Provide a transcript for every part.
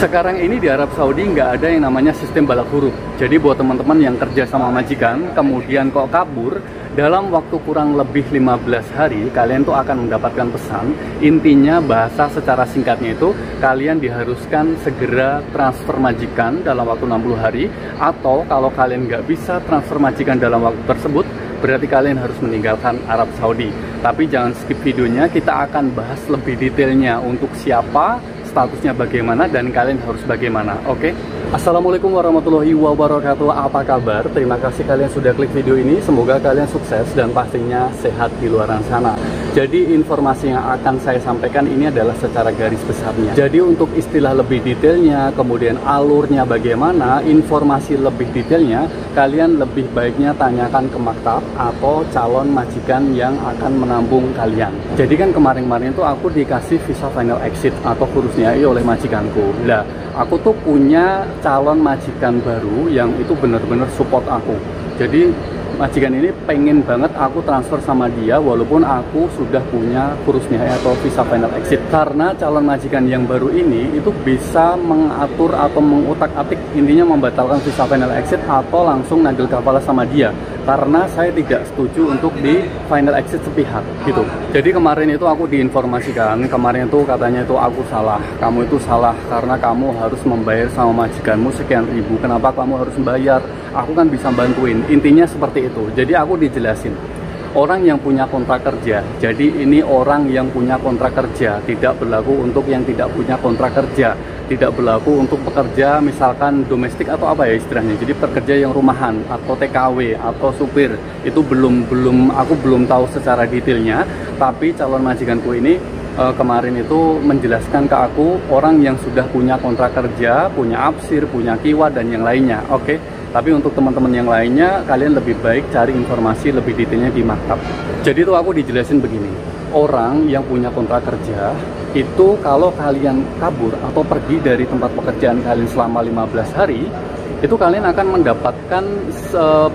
Sekarang ini di Arab Saudi nggak ada yang namanya sistem balak huruf. Jadi buat teman-teman yang kerja sama majikan, kemudian kok kabur, dalam waktu kurang lebih 15 hari, kalian tuh akan mendapatkan pesan. Intinya bahasa secara singkatnya itu, kalian diharuskan segera transfer majikan dalam waktu 60 hari. Atau kalau kalian nggak bisa transfer majikan dalam waktu tersebut, berarti kalian harus meninggalkan Arab Saudi. Tapi jangan skip videonya, kita akan bahas lebih detailnya untuk siapa, statusnya bagaimana, dan kalian harus bagaimana, oke? Assalamualaikum warahmatullahi wabarakatuh, apa kabar? Terima kasih kalian sudah klik video ini, semoga kalian sukses dan pastinya sehat di luar sana. Jadi informasi yang akan saya sampaikan ini adalah secara garis besarnya. Jadi untuk istilah lebih detailnya, kemudian alurnya bagaimana, informasi lebih detailnya, kalian lebih baiknya tanyakan ke maktab atau calon majikan yang akan menampung kalian. Jadi kan kemarin-kemarin itu aku dikasih visa final exit atau kurusnya oleh majikanku. Lah, aku tuh punya calon majikan baru yang itu benar-benar support aku. Jadi majikan ini pengen banget aku transfer sama dia walaupun aku sudah punya kurus nihai atau visa final exit. Karena calon majikan yang baru ini itu bisa mengatur atau mengutak-atik, intinya membatalkan visa final exit atau langsung nagel kepala sama dia. Karena saya tidak setuju untuk di final exit sepihak gitu. Jadi kemarin itu aku diinformasikan, kemarin itu katanya itu aku salah. Kamu itu salah karena kamu harus membayar sama majikanmu sekian ribu. Kenapa kamu harus membayar? Aku kan bisa bantuin. Intinya seperti itu. Jadi aku dijelasin. Orang yang punya kontrak kerja, jadi ini orang yang punya kontrak kerja, tidak berlaku untuk yang tidak punya kontrak kerja, tidak berlaku untuk pekerja misalkan domestik atau apa ya istilahnya, jadi pekerja yang rumahan atau TKW atau supir, itu aku belum tahu secara detailnya, tapi calon majikanku ini kemarin itu menjelaskan ke aku orang yang sudah punya kontrak kerja, punya absir, punya kiwa dan yang lainnya, oke? Tapi untuk teman-teman yang lainnya, kalian lebih baik cari informasi lebih detailnya di maktab. Jadi itu aku dijelasin begini, orang yang punya kontrak kerja, itu kalau kalian kabur atau pergi dari tempat pekerjaan kalian selama 15 hari, itu kalian akan mendapatkan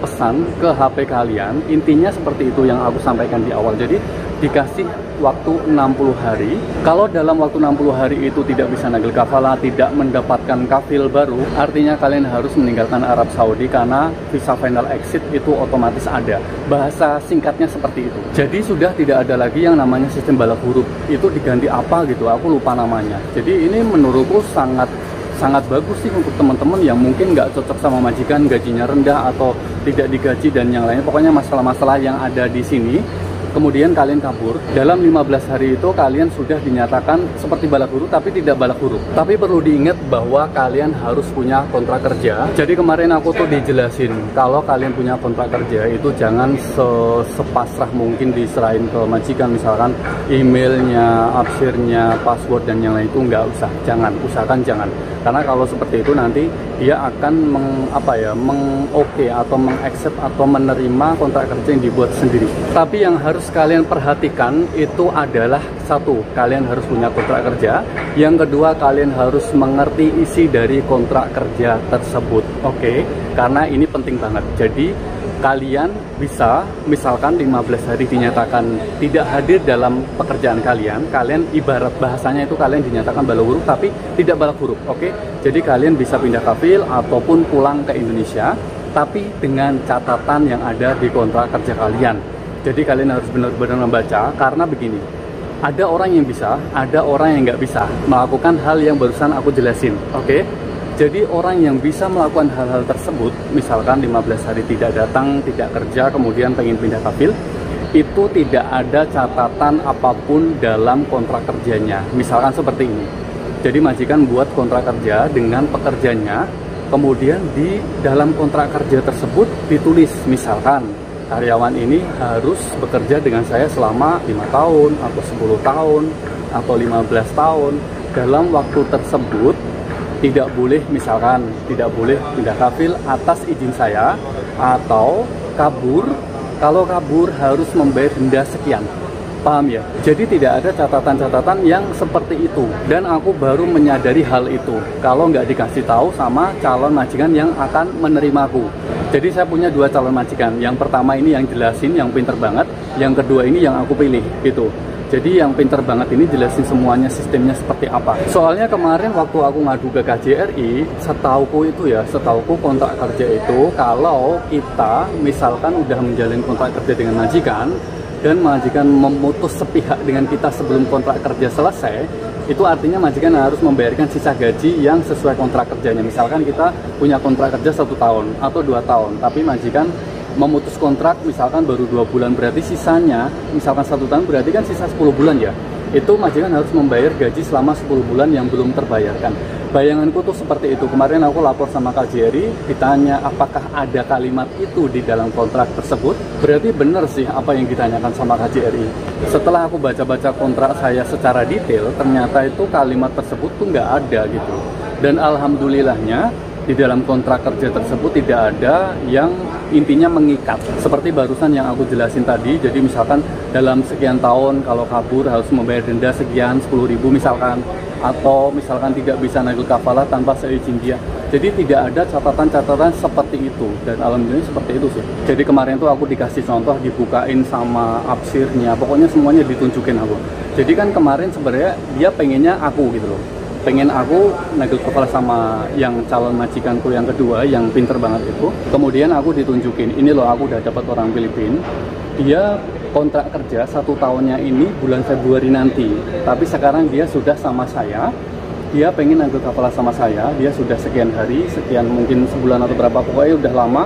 pesan ke HP kalian. Intinya seperti itu yang aku sampaikan di awal. Jadi dikasih waktu 60 hari. Kalau dalam waktu 60 hari itu tidak bisa nagel kafala, tidak mendapatkan kafil baru, artinya kalian harus meninggalkan Arab Saudi karena visa final exit itu otomatis ada. Bahasa singkatnya seperti itu. Jadi sudah tidak ada lagi yang namanya sistem balak huruf. Itu diganti apa gitu, aku lupa namanya. Jadi ini menurutku sangat bagus sih untuk teman-teman yang mungkin nggak cocok sama majikan, gajinya rendah atau tidak digaji dan yang lain. Pokoknya masalah-masalah yang ada di sini. Kemudian kalian kabur, dalam 15 hari itu kalian sudah dinyatakan seperti balak huruf tapi tidak balak huruf. Tapi perlu diingat bahwa kalian harus punya kontrak kerja. Jadi kemarin aku tuh dijelasin, kalau kalian punya kontrak kerja itu jangan sepasrah mungkin diserahin ke majikan, misalkan emailnya, absirnya, password dan yang lain itu nggak usah. Jangan, usahakan jangan. Karena kalau seperti itu nanti dia akan meng-oke atau meng-accept atau menerima kontrak kerja yang dibuat sendiri. Tapi yang harus kalian perhatikan itu adalah satu, kalian harus punya kontrak kerja. Yang kedua, kalian harus mengerti isi dari kontrak kerja tersebut. Oke? Karena ini penting banget. Jadi kalian bisa, misalkan 15 hari dinyatakan tidak hadir dalam pekerjaan kalian ibarat bahasanya itu kalian dinyatakan balak huruf tapi tidak balak huruf, oke? Jadi kalian bisa pindah kafil ataupun pulang ke Indonesia, tapi dengan catatan yang ada di kontrak kerja kalian. Jadi kalian harus benar-benar membaca, karena begini, ada orang yang bisa, ada orang yang nggak bisa melakukan hal yang barusan aku jelasin, oke? Jadi orang yang bisa melakukan hal-hal tersebut, misalkan 15 hari tidak datang, tidak kerja, kemudian pengen pindah kafil, itu tidak ada catatan apapun dalam kontrak kerjanya. Misalkan seperti ini. Jadi majikan buat kontrak kerja dengan pekerjanya, kemudian di dalam kontrak kerja tersebut ditulis, misalkan karyawan ini harus bekerja dengan saya selama 5 tahun, atau 10 tahun, atau 15 tahun. Dalam waktu tersebut, tidak boleh, misalkan tidak boleh pindah kafil atas izin saya, atau kabur, kalau kabur harus membayar denda sekian. Paham ya? Jadi tidak ada catatan-catatan yang seperti itu, dan aku baru menyadari hal itu kalau nggak dikasih tahu sama calon majikan yang akan menerimaku. Jadi saya punya 2 calon majikan. Yang pertama ini yang jelasin, yang pinter banget. Yang kedua ini yang aku pilih gitu. Jadi yang pinter banget ini jelasin semuanya sistemnya seperti apa. Soalnya kemarin waktu aku ngadu ke KJRI, setauku kontrak kerja itu kalau kita misalkan udah menjalin kontrak kerja dengan majikan dan majikan memutus sepihak dengan kita sebelum kontrak kerja selesai, itu artinya majikan harus membayarkan sisa gaji yang sesuai kontrak kerjanya. Misalkan kita punya kontrak kerja 1 tahun atau 2 tahun, tapi majikan memutus kontrak misalkan baru 2 bulan, berarti sisanya misalkan 1 tahun berarti kan sisa 10 bulan ya, itu majikan harus membayar gaji selama 10 bulan yang belum terbayarkan. Bayanganku tuh seperti itu. Kemarin aku lapor sama KJRI, ditanya apakah ada kalimat itu di dalam kontrak tersebut. Berarti benar sih apa yang ditanyakan sama KJRI. Setelah aku baca-baca kontrak saya secara detail, ternyata itu kalimat tersebut tuh nggak ada gitu. Dan alhamdulillahnya di dalam kontrak kerja tersebut tidak ada yang intinya mengikat. Seperti barusan yang aku jelasin tadi, jadi misalkan dalam sekian tahun kalau kabur harus membayar denda sekian 10.000 misalkan, atau misalkan tidak bisa nagih kafalah tanpa seizin dia. Jadi tidak ada catatan-catatan seperti itu, dan alhamdulillah seperti itu sih. Jadi kemarin tuh aku dikasih contoh, dibukain sama absirnya, pokoknya semuanya ditunjukin aku. Jadi kan kemarin sebenarnya dia pengennya aku gitu loh, pengen aku nagih kepala sama yang calon majikanku yang kedua yang pinter banget itu. Kemudian aku ditunjukin, ini loh aku udah dapat orang Filipina, dia kontrak kerja 1 tahunnya ini bulan Februari nanti, tapi sekarang dia sudah sama saya, dia pengen nagih kepala sama saya, dia sudah sekian hari, sekian mungkin sebulan atau berapa, pokoknya udah lama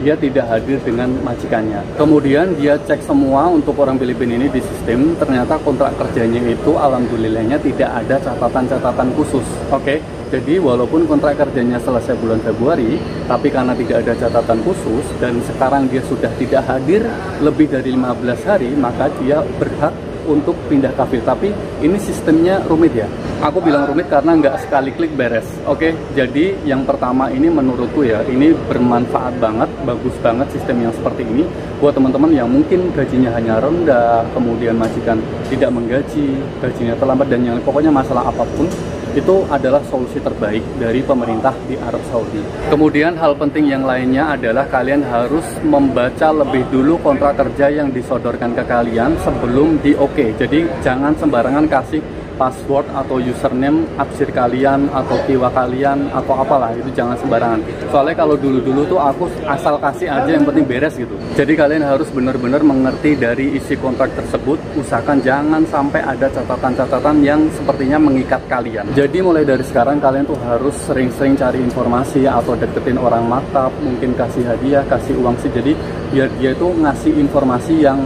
dia tidak hadir dengan majikannya. Kemudian dia cek semua untuk orang Filipina ini di sistem, ternyata kontrak kerjanya itu alhamdulillahnya tidak ada catatan-catatan khusus. Oke, jadi walaupun kontrak kerjanya selesai bulan Februari, tapi karena tidak ada catatan khusus dan sekarang dia sudah tidak hadir lebih dari 15 hari, maka dia berhak untuk pindah kafil. Tapi ini sistemnya rumit ya. Aku bilang rumit karena nggak sekali klik beres. Oke, jadi yang pertama ini menurutku ya, ini bermanfaat banget, bagus banget sistem yang seperti ini buat teman-teman yang mungkin gajinya hanya rendah, kemudian majikan tidak menggaji, gajinya terlambat, dan yang pokoknya masalah apapun, itu adalah solusi terbaik dari pemerintah di Arab Saudi. Kemudian hal penting yang lainnya adalah kalian harus membaca lebih dulu kontrak kerja yang disodorkan ke kalian sebelum di oke. Jadi jangan sembarangan kasih password atau username absir kalian atau kiwa kalian atau apalah, itu jangan sembarangan. Soalnya kalau dulu-dulu tuh aku asal kasih aja yang penting beres gitu. Jadi kalian harus benar-benar mengerti dari isi kontrak tersebut, usahakan jangan sampai ada catatan-catatan yang sepertinya mengikat kalian. Jadi mulai dari sekarang kalian tuh harus sering-sering cari informasi atau deketin orang maktab, mungkin kasih hadiah, kasih uang sih. Jadi biar dia itu ngasih informasi yang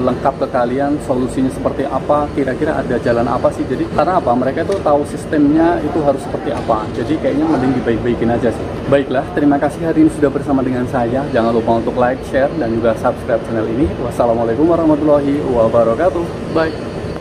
lengkap ke kalian, solusinya seperti apa, kira-kira ada jalan apa sih. Jadi karena apa? Mereka itu tahu sistemnya itu harus seperti apa. Jadi kayaknya mending dibaik-baikin aja sih. Baiklah, terima kasih hari ini sudah bersama dengan saya. Jangan lupa untuk like, share, dan juga subscribe channel ini. Wassalamualaikum warahmatullahi wabarakatuh. Bye.